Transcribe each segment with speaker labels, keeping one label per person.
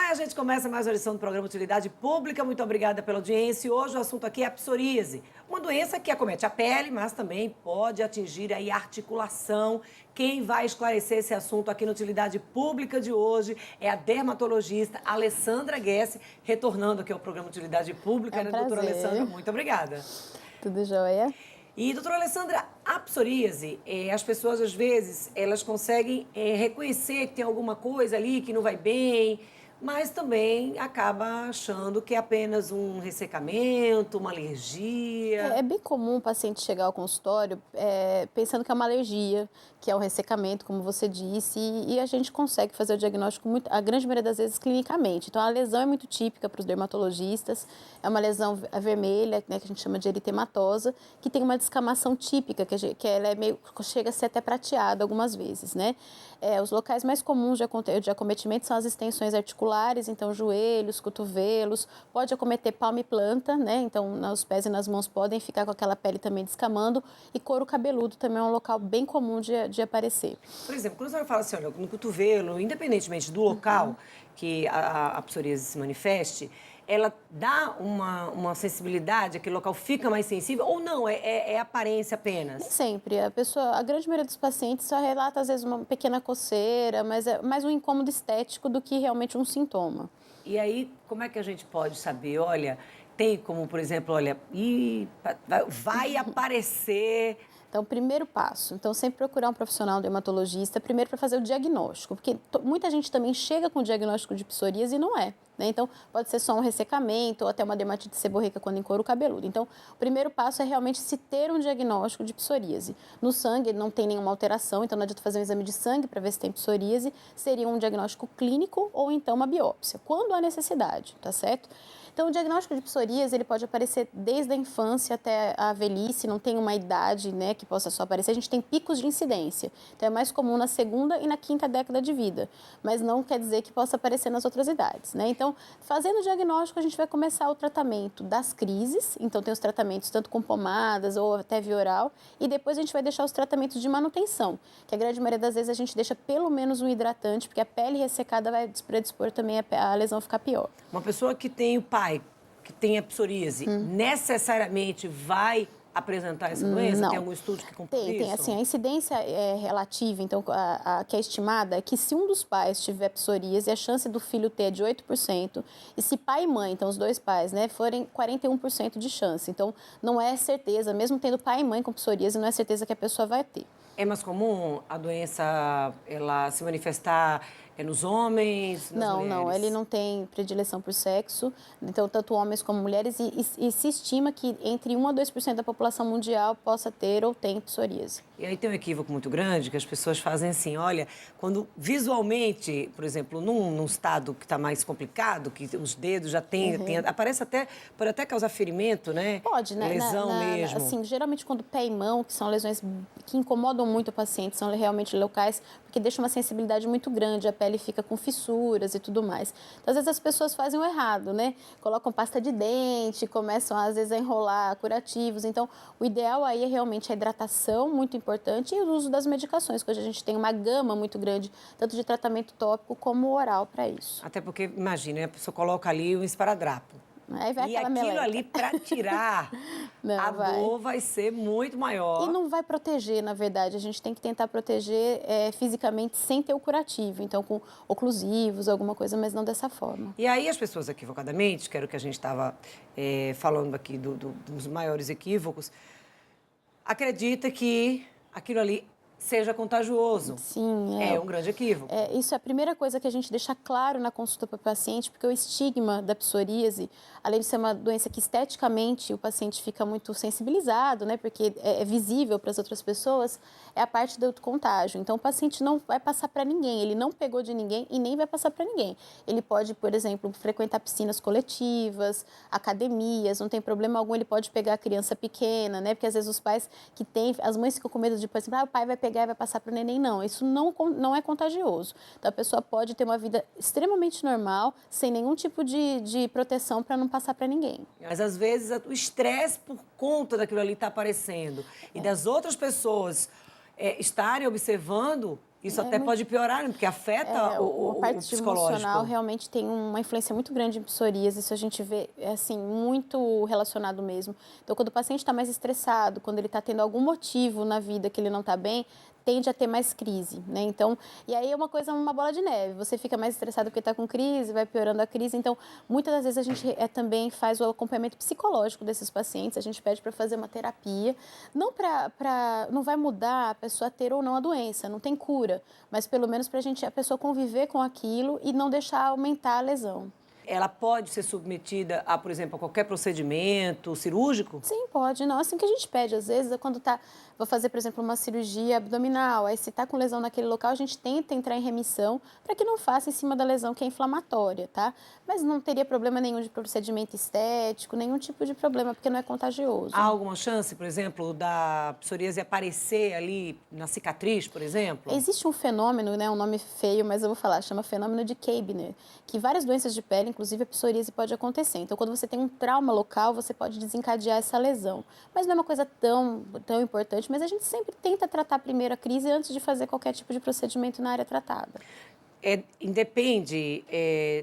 Speaker 1: A gente começa mais uma edição do programa Utilidade Pública. Muito obrigada pela audiência. E hoje o assunto aqui é a psoríase, uma doença que acomete a pele, mas também pode atingir aí a articulação. Quem vai esclarecer esse assunto aqui no Utilidade Pública de hoje é a dermatologista Alessandra Guesse, retornando aqui ao programa Utilidade Pública.
Speaker 2: É um prazer.
Speaker 1: Doutora Alessandra, muito obrigada.
Speaker 2: Tudo jóia?
Speaker 1: E, doutora Alessandra, a psoríase, as pessoas, às vezes, elas conseguem reconhecer que tem alguma coisa ali que não vai bem, mas também acaba achando que é apenas um ressecamento, uma alergia.
Speaker 2: É bem comum o paciente chegar ao consultório pensando que é uma alergia, que é um ressecamento, como você disse, e a gente consegue fazer o diagnóstico, a grande maioria das vezes, clinicamente. Então, a lesão é muito típica para os dermatologistas, é uma lesão vermelha, né, que a gente chama de eritematosa, que tem uma descamação típica, que ela chega a ser até prateada algumas vezes, né? Os locais mais comuns de acometimento são as extensões articulares, então joelhos, cotovelos, pode acometer palma e planta, né? Então, nos pés e nas mãos podem ficar com aquela pele também descamando, e couro cabeludo também é um local bem comum de aparecer.
Speaker 1: Por exemplo, quando a senhora fala assim, olha, no cotovelo, independentemente do local que a psoríase se manifeste, ela dá uma sensibilidade, aquele local fica mais sensível, ou não, é aparência apenas?
Speaker 2: Nem sempre. A grande maioria dos pacientes só relata, às vezes, uma pequena coceira, mas é mais um incômodo estético do que realmente um sintoma.
Speaker 1: E aí, como é que a gente pode saber? Olha, tem como, por exemplo, olha, vai aparecer.
Speaker 2: Então, primeiro passo, então sempre procurar um profissional dermatologista, primeiro para fazer o diagnóstico, porque muita gente também chega com o diagnóstico de psoríase e não é, né? Então, pode ser só um ressecamento ou até uma dermatite seborreica quando em couro cabeludo. Então, o primeiro passo é realmente se ter um diagnóstico de psoríase. No sangue não tem nenhuma alteração, então não adianta fazer um exame de sangue para ver se tem psoríase, seria um diagnóstico clínico ou então uma biópsia, quando há necessidade, tá certo? Então, o diagnóstico de psoríase, ele pode aparecer desde a infância até a velhice, não tem uma idade, né, que possa só aparecer. A gente tem picos de incidência, então é mais comum na segunda e na quinta década de vida, mas não quer dizer que possa aparecer nas outras idades, né? Então, fazendo o diagnóstico, a gente vai começar o tratamento das crises, então tem os tratamentos tanto com pomadas ou até via oral, e depois a gente vai deixar os tratamentos de manutenção, que a grande maioria das vezes a gente deixa pelo menos um hidratante, porque a pele ressecada vai predispor também a lesão ficar pior.
Speaker 1: Uma pessoa que tem o pai, que tem a psoríase, necessariamente vai apresentar essa doença?
Speaker 2: Não.
Speaker 1: Tem algum estudo que comprova isso?
Speaker 2: Tem, assim, a incidência é relativa, então, que é estimada é que se um dos pais tiver psoríase, a chance do filho ter é de 8%, e se pai e mãe, então os dois pais, né, forem 41% de chance. Então, não é certeza, mesmo tendo pai e mãe com psoríase, não é certeza que a pessoa vai ter.
Speaker 1: É mais comum a doença ela se manifestar nos homens, nas mulheres?
Speaker 2: Não, ele não tem predileção por sexo, então tanto homens como mulheres, e se estima que entre 1 a 2% da população mundial possa ter ou tem psoríase.
Speaker 1: E aí tem um equívoco muito grande que as pessoas fazem assim, olha, quando visualmente, por exemplo, num estado que está mais complicado, que os dedos já aparece pode até causar ferimento, né?
Speaker 2: Pode, né?
Speaker 1: Lesão mesmo.
Speaker 2: Assim, geralmente quando pé e mão, que são lesões que incomodam muito o paciente, são realmente locais, porque deixa uma sensibilidade muito grande, a pele fica com fissuras e tudo mais. Então, às vezes as pessoas fazem o errado, né? Colocam pasta de dente, começam às vezes a enrolar curativos. Então, o ideal aí é realmente a hidratação, muito importante, e o uso das medicações, que hoje a gente tem uma gama muito grande, tanto de tratamento tópico como oral para isso.
Speaker 1: Até porque, imagina, a pessoa coloca ali um esparadrapo.
Speaker 2: Aí vai
Speaker 1: E
Speaker 2: aquela
Speaker 1: aquilo
Speaker 2: meleca.
Speaker 1: ali, para tirar, dor vai ser muito maior.
Speaker 2: E não vai proteger, na verdade. A gente tem que tentar proteger fisicamente sem ter o curativo. Então, com oclusivos, alguma coisa, mas não dessa forma.
Speaker 1: E aí as pessoas equivocadamente, que era o que a gente estava falando aqui dos maiores equívocos, acredita que aquilo ali seja contagioso.
Speaker 2: Sim,
Speaker 1: é um grande equívoco.
Speaker 2: Isso é a primeira coisa que a gente deixa claro na consulta para o paciente, porque o estigma da psoríase, além de ser uma doença que esteticamente o paciente fica muito sensibilizado, né, porque é visível para as outras pessoas, é a parte do contágio. Então, o paciente não vai passar para ninguém, ele não pegou de ninguém e nem vai passar para ninguém. Ele pode, por exemplo, frequentar piscinas coletivas, academias, não tem problema algum, ele pode pegar a criança pequena, né, porque às vezes os pais que têm, as mães ficam com medo de, por exemplo, o pai vai pegar e vai passar para o neném. Não, isso não é contagioso. Então, a pessoa pode ter uma vida extremamente normal, sem nenhum tipo de proteção para não passar para ninguém.
Speaker 1: Mas, às vezes, o estresse por conta daquilo ali está aparecendo e das outras pessoas estarem observando, Isso até pode piorar, né? Porque afeta
Speaker 2: a
Speaker 1: o
Speaker 2: parte
Speaker 1: psicológico.
Speaker 2: emocional realmente tem uma influência muito grande em psoríase, isso a gente vê, assim, muito relacionado mesmo. Então, quando o paciente está mais estressado, quando ele está tendo algum motivo na vida que ele não está bem, tende a ter mais crise, né? Então, e aí é uma coisa, uma bola de neve. Você fica mais estressado porque está com crise, vai piorando a crise. Então, muitas das vezes a gente também faz o acompanhamento psicológico desses pacientes. A gente pede para fazer uma terapia, não não vai mudar a pessoa ter ou não a doença, não tem cura, mas pelo menos para a pessoa conviver com aquilo e não deixar aumentar a lesão.
Speaker 1: Ela pode ser submetida a, por exemplo, a qualquer procedimento cirúrgico?
Speaker 2: Sim, pode. Não, assim que a gente pede, às vezes, é quando vou fazer, por exemplo, uma cirurgia abdominal, aí se está com lesão naquele local, a gente tenta entrar em remissão para que não faça em cima da lesão que é inflamatória, tá? Mas não teria problema nenhum de procedimento estético, nenhum tipo de problema, porque não é contagioso.
Speaker 1: Há alguma chance, por exemplo, da psoríase aparecer ali na cicatriz, por exemplo?
Speaker 2: Existe um fenômeno, né, um nome feio, mas eu vou falar, chama fenômeno de Koebner, que várias doenças de pele, inclusive a psoríase, pode acontecer. Então, quando você tem um trauma local, você pode desencadear essa lesão. Mas não é uma coisa tão importante, mas a gente sempre tenta tratar primeiro a crise antes de fazer qualquer tipo de procedimento na área tratada.
Speaker 1: Independe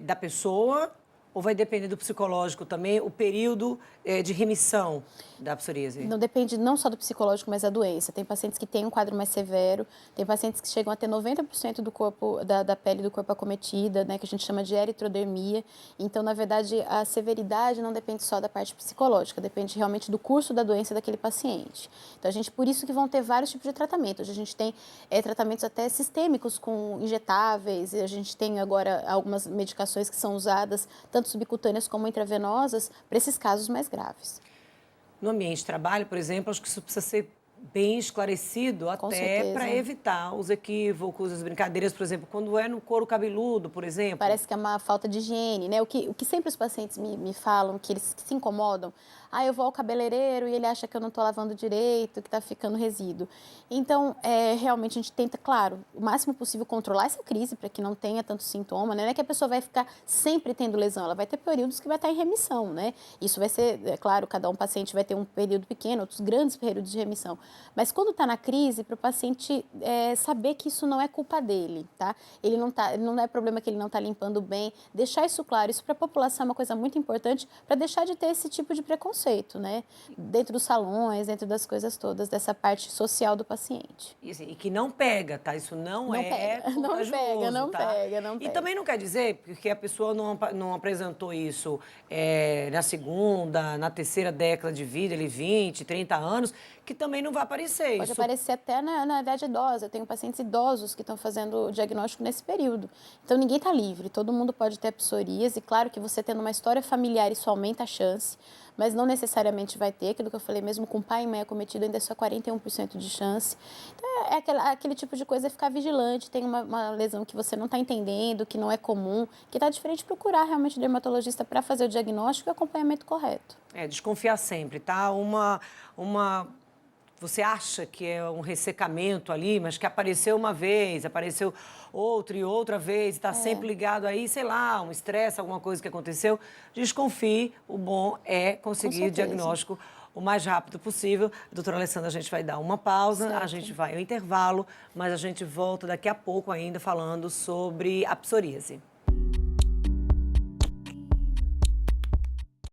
Speaker 1: da pessoa ou vai depender do psicológico também, o período de remissão da psoríase?
Speaker 2: Não depende não só do psicológico, mas da doença. Tem pacientes que têm um quadro mais severo, tem pacientes que chegam a ter 90% do corpo, da pele do corpo acometida, né, que a gente chama de eritrodermia. Então, na verdade, a severidade não depende só da parte psicológica, depende realmente do curso da doença daquele paciente. Então, por isso que vão ter vários tipos de tratamento. Hoje a gente tem tratamentos até sistêmicos com injetáveis, a gente tem agora algumas medicações que são usadas, tanto subcutâneas como intravenosas, para esses casos mais graves.
Speaker 1: No ambiente de trabalho, por exemplo, acho que isso precisa ser bem esclarecido até para evitar os equívocos, as brincadeiras, por exemplo, quando é no couro cabeludo, por exemplo.
Speaker 2: Parece que é uma falta de higiene, né? O que sempre os pacientes me falam, que eles se incomodam, eu vou ao cabeleireiro e ele acha que eu não estou lavando direito, que está ficando resíduo. Então, realmente a gente tenta, claro, o máximo possível controlar essa crise para que não tenha tanto sintoma, né? Não é que a pessoa vai ficar sempre tendo lesão, ela vai ter períodos que vai estar em remissão, né? Isso vai ser, claro, cada paciente vai ter um período pequeno, outros grandes períodos de remissão. Mas quando está na crise, para o paciente saber que isso não é culpa dele, tá? Não é problema que ele não está limpando bem, deixar isso claro, isso para a população é uma coisa muito importante para deixar de ter esse tipo de preconceito, né? Dentro dos salões, dentro das coisas todas, dessa parte social do paciente.
Speaker 1: E que não pega, tá? Isso não é contagioso,
Speaker 2: não
Speaker 1: tá?
Speaker 2: pega.
Speaker 1: E também não quer dizer porque a pessoa não apresentou isso na segunda, na terceira década de vida, 20, 30 anos, que também não vai aparecer.
Speaker 2: Pode aparecer até na idade idosa. Eu tenho pacientes idosos que estão fazendo o diagnóstico nesse período. Então, ninguém está livre. Todo mundo pode ter psoríase. Claro que você tendo uma história familiar, isso aumenta a chance, mas não necessariamente vai ter. Aquilo que eu falei, mesmo com pai e mãe acometido, ainda é só 41% de chance. Então, aquele tipo de coisa, é ficar vigilante. Tem uma lesão que você não está entendendo, que não é comum, que está diferente, procurar realmente o dermatologista para fazer o diagnóstico e o acompanhamento correto.
Speaker 1: Desconfiar sempre, tá? Você acha que é um ressecamento ali, mas que apareceu uma vez, apareceu outra e outra vez, está sempre ligado aí, sei lá, um estresse, alguma coisa que aconteceu. Desconfie, o bom é conseguir o diagnóstico o mais rápido possível. Doutora Alessandra, a gente vai dar uma pausa, a gente vai ao intervalo, mas a gente volta daqui a pouco ainda falando sobre a psoríase.